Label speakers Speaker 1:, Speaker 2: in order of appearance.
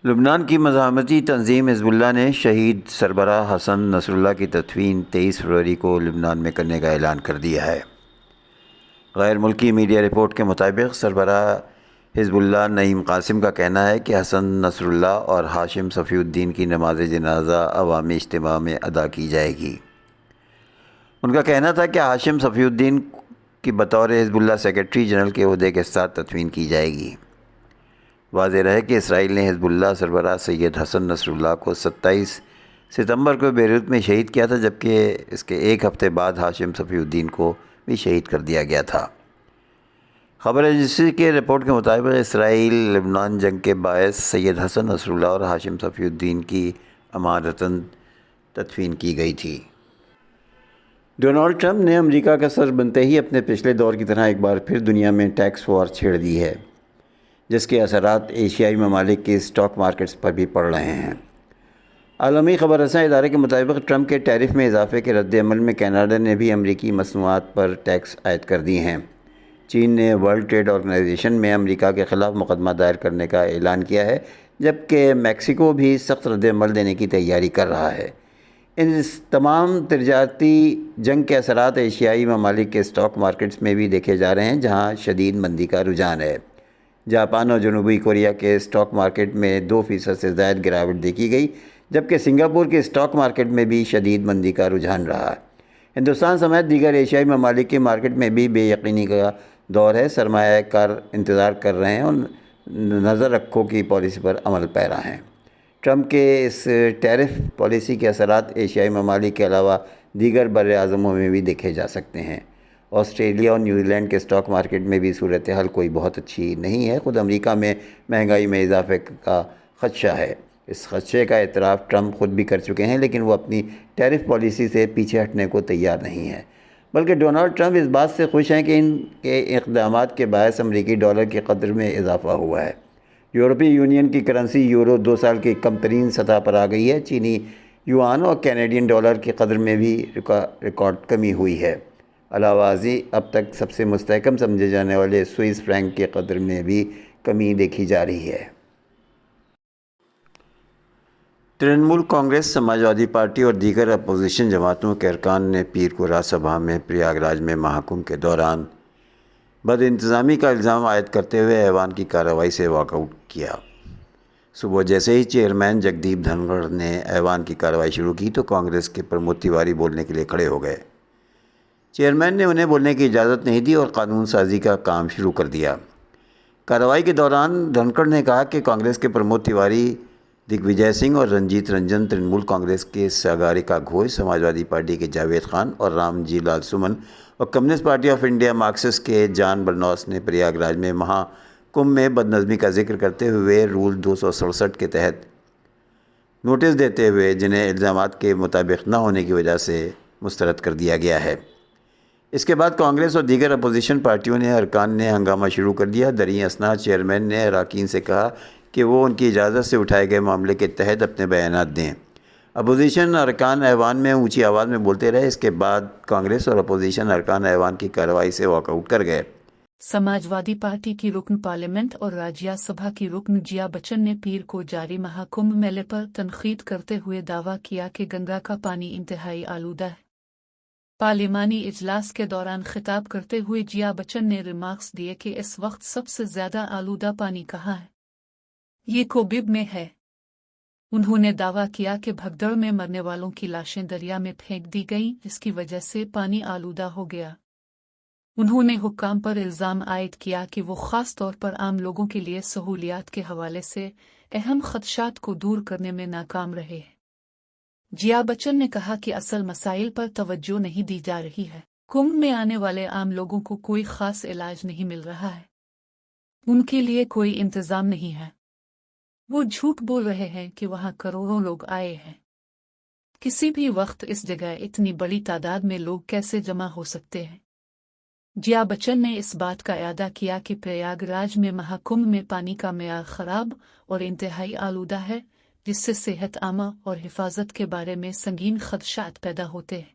Speaker 1: لبنان کی مزاحمتی تنظیم حزب اللہ نے شہید سربراہ حسن نصر اللہ کی تدفین 23 فروری کو لبنان میں کرنے کا اعلان کر دیا ہے۔ غیر ملکی میڈیا رپورٹ کے مطابق سربراہ حزب اللہ نعیم قاسم کا کہنا ہے کہ حسن نصر اللہ اور ہاشم صفی الدین کی نماز جنازہ عوامی اجتماع میں ادا کی جائے گی۔ ان کا کہنا تھا کہ ہاشم صفی الدین کی بطور حزب اللہ سیکرٹری جنرل کے عہدے کے ساتھ تدفین کی جائے گی۔ واضح رہے کہ اسرائیل نے حزب اللہ سربراہ سید حسن نصر اللہ کو 27 ستمبر کو بیروت میں شہید کیا تھا، جبکہ اس کے ایک ہفتے بعد ہاشم صفی الدین کو بھی شہید کر دیا گیا تھا۔ خبر ایجنسی کے رپورٹ کے مطابق اسرائیل لبنان جنگ کے باعث سید حسن نصر اللہ اور ہاشم صفی الدین کی امانتاً تدفین کی گئی تھی۔ ڈونلڈ ٹرمپ نے امریکہ کا صدر بنتے ہی اپنے پچھلے دور کی طرح ایک بار پھر دنیا میں ٹیکس وار چھیڑ دی ہے، جس کے اثرات ایشیائی ممالک کے اسٹاک مارکیٹس پر بھی پڑ رہے ہیں۔ عالمی خبر رساں ادارے کے مطابق ٹرمپ کے ٹیرف میں اضافے کے رد عمل میں کینیڈا نے بھی امریکی مصنوعات پر ٹیکس عائد کر دی ہیں۔ چین نے ورلڈ ٹریڈ آرگنائزیشن میں امریکہ کے خلاف مقدمہ دائر کرنے کا اعلان کیا ہے، جبکہ میکسیکو بھی سخت رد عمل دینے کی تیاری کر رہا ہے۔ ان تمام تجارتی جنگ کے اثرات ایشیائی ممالک کے اسٹاک مارکیٹس میں بھی دیکھے جا رہے ہیں، جہاں شدید مندی کا رجحان ہے۔ جاپان اور جنوبی کوریا کے اسٹاک مارکیٹ میں 2% سے زائد گراوٹ دیکھی گئی، جبکہ سنگاپور کے اسٹاک مارکیٹ میں بھی شدید مندی کا رجحان رہا۔ ہندوستان سمیت دیگر ایشیائی ممالک کی مارکیٹ میں بھی بے یقینی کا دور ہے۔ سرمایہ کار انتظار کر رہے ہیں اور نظر رکھو کی پالیسی پر عمل پیرا ہیں۔ ٹرمپ کے اس ٹیرف پالیسی کے اثرات ایشیائی ممالک کے علاوہ دیگر بر اعظموں میں بھی دیکھے جا سکتے ہیں۔ آسٹریلیا اور نیوزی لینڈ کے اسٹاک مارکیٹ میں بھی صورتحال کوئی بہت اچھی نہیں ہے۔ خود امریکہ میں مہنگائی میں اضافے کا خدشہ ہے۔ اس خدشے کا اعتراف ٹرمپ خود بھی کر چکے ہیں، لیکن وہ اپنی ٹیرف پالیسی سے پیچھے ہٹنے کو تیار نہیں ہے، بلکہ ڈونلڈ ٹرمپ اس بات سے خوش ہیں کہ ان کے اقدامات کے باعث امریکی ڈالر کی قدر میں اضافہ ہوا ہے۔ یورپی یونین کی کرنسی یورو 2 سال کی کم ترین سطح پر آ گئی ہے۔ چینی یوان اور کینیڈین ڈالر کی قدر میں بھی ریکارڈ کمی ہوئی ہے۔ علاوہ ازیں اب تک سب سے مستحکم سمجھے جانے والے سوئس فرینک کی قدر میں بھی کمی دیکھی جا رہی ہے۔ ترنمول کانگریس، سماجوادی پارٹی اور دیگر اپوزیشن جماعتوں کے ارکان نے پیر کو راج سبھا میں پریاگ راج میں محاکم کے دوران بد انتظامی کا الزام عائد کرتے ہوئے ایوان کی کارروائی سے واک آؤٹ کیا۔ صبح جیسے ہی چیئرمین جگدیپ دھنکڑ نے ایوان کی کارروائی شروع کی تو کانگریس کے پرمود تیواری بولنے کے لیے کھڑے ہو گئے۔ چیئرمین نے انہیں بولنے کی اجازت نہیں دی اور قانون سازی کا کام شروع کر دیا۔ کارروائی کے دوران دھنکڑ نے کہا کہ کانگریس کے پرمود تیواری دگ وجے سنگھ اور رنجیت رنجن، ترنمول کانگریس کے ساگریکا گھوش، سماجوادی پارٹی کے جاوید خان اور رام جی لال سمن اور communist party of India Marxist کے جان برنوس نے پریاگ راج میں مہا کمبھ میں بدنظمی کا ذکر کرتے ہوئے رول 267 کے تحت نوٹس دیتے ہوئے جنہیں الزامات کے مطابق نہ ہونے کی وجہ سے مسترد کر دیا گیا ہے۔ اس کے بعد کانگریس اور دیگر اپوزیشن پارٹیوں نے ارکان نے ہنگامہ شروع کر دیا۔ دریں اثنا چیئرمین نے اراکین سے کہا کہ وہ ان کی اجازت سے اٹھائے گئے معاملے کے تحت اپنے بیانات دیں۔ اپوزیشن ارکان ایوان میں اونچی آواز میں بولتے رہے۔ اس کے بعد کانگریس اور اپوزیشن ارکان ایوان کی کارروائی سے واک آؤٹ کر گئے۔
Speaker 2: سماجوادی پارٹی کی رکن پارلیمنٹ اور راجیہ سبھا کی رکن جیا بچن نے پیر کو جاری مہا کمبھ میلے پر تنقید کرتے ہوئے دعویٰ کیا کہ گنگا کا پانی انتہائی آلودہ ہے۔ پارلیمانی اجلاس کے دوران خطاب کرتے ہوئے جیا بچن نے ریمارکس دیے کہ اس وقت سب سے زیادہ آلودہ پانی کہاں ہے؟ یہ کوبب میں ہے۔ انہوں نے دعویٰ کیا کہ بھگدڑ میں مرنے والوں کی لاشیں دریا میں پھینک دی گئیں، جس کی وجہ سے پانی آلودہ ہو گیا۔ انہوں نے حکام پر الزام عائد کیا کہ وہ خاص طور پر عام لوگوں کے لیے سہولیات کے حوالے سے اہم خدشات کو دور کرنے میں ناکام رہے ہیں۔ جیا بچن نے کہا کہ اصل مسائل پر توجہ نہیں دی جا رہی ہے۔ کمبھ میں آنے والے عام لوگوں کو کوئی خاص علاج نہیں مل رہا ہے، ان کے لیے کوئی انتظام نہیں ہے۔ وہ جھوٹ بول رہے ہیں کہ وہاں کروڑوں لوگ آئے ہیں۔ کسی بھی وقت اس جگہ اتنی بڑی تعداد میں لوگ کیسے جمع ہو سکتے ہیں؟ جیا بچن نے اس بات کا اعادہ کیا کہ پریاگ راج میں مہا کمبھ میں پانی کا معیار خراب اور انتہائی آلودہ ہے، جس سے صحت عامہ اور حفاظت کے بارے میں سنگین خدشات پیدا ہوتے ہیں۔